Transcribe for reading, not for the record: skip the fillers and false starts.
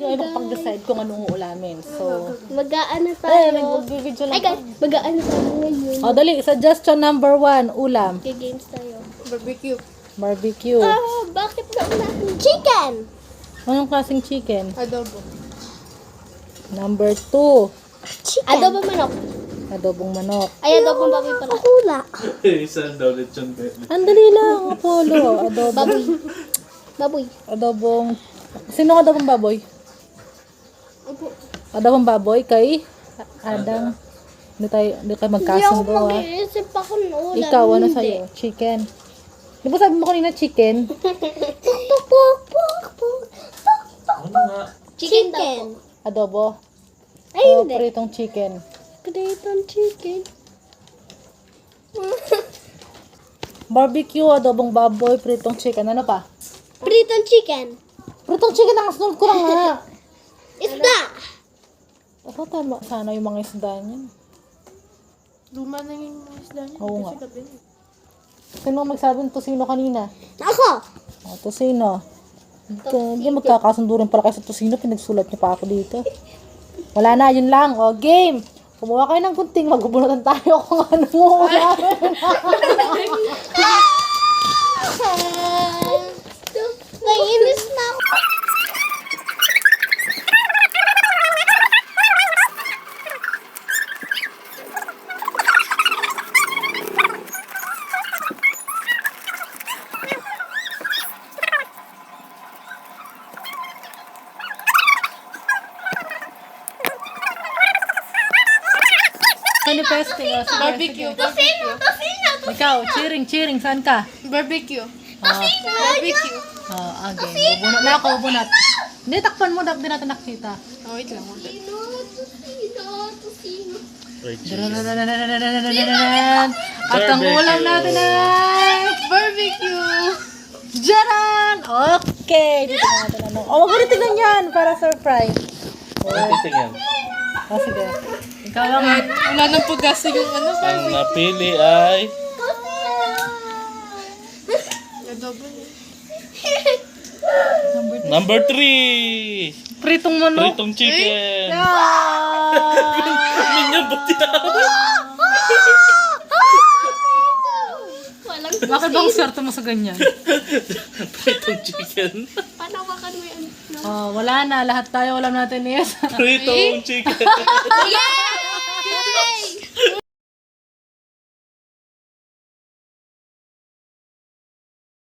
Hindi ay makapag-decide kung anong uulamin. So, Mag-aano ay, tayo. mag-video Ay, lang. guys, mag-aano tayo ngayon. O, dali. Suggestion number 1, ulam. Games tayo. Barbecue. Barbecue. Oh, bakit na unahin? Chicken! Anong klaseng chicken? Adobo. Number 2, Chicken. Adobo manok. adobong manok. Ay, adobong baboy pala. Hula. Isang daw lechon belly. Andali lang, Apollo. Baboy. Baboy. Adobong... Sino ang adobong baboy? Adobong baboy kay Adang. Hindi tayo magkasundo, ha? mag-iisip ako noon. Ikaw, ano sa'yo? Chicken. Di ba sabi mo kanina chicken? Ano nga? Chicken. Adobo? Ay, O hindi. pritong chicken? Pritong chicken. Barbecue, adobong baboy, pritong chicken. Ano pa? Pritong chicken. Pritong chicken, nakasunod ko lang nga. Isda. Ako tama. Sana yung mga isda niya. Luma na yung mga isda niya. Oo nga. Kasi gabi. Sino magsabi ng tosino kanina? Ako. O, tosino. Hindi magkakasundo rin pala kayo sa tosino. Pinagsulat niyo pa ako dito. Wala na, yun lang. O, game. Kumuha kayo ng gunting. Magbubunutan tayo kung ano mo. Naiinis na ako. Manifesting. O, sige. Barbecue. Tosino. Ikaw, cheering. Saan ka? Barbecue. Tosino. Barbecue. Oh, again. Bubunot na ako, bubunot. Hindi, takpan mo. Hindi natin nakita. Oh, wait lang. Tosino. At ang ulam natin ay... Barbecue. Jaran! Okay! Dito natin ano. Oh, wag mo rin tignan yan para surprise. Ano titingin? Oh, sige. Ikaw lang. Wala nang pugas yung ano. Ang napili ay... Adobo niya. Number 3! Pritong manok. Pritong chicken! Ah! Minyo ba yan? Walang Bakit bang swerte mo sa ganyan? Pritong chicken. panawakan mo yan. Oh, wala na. Lahat tayo alam natin yes. Pritong chicken. Yeah!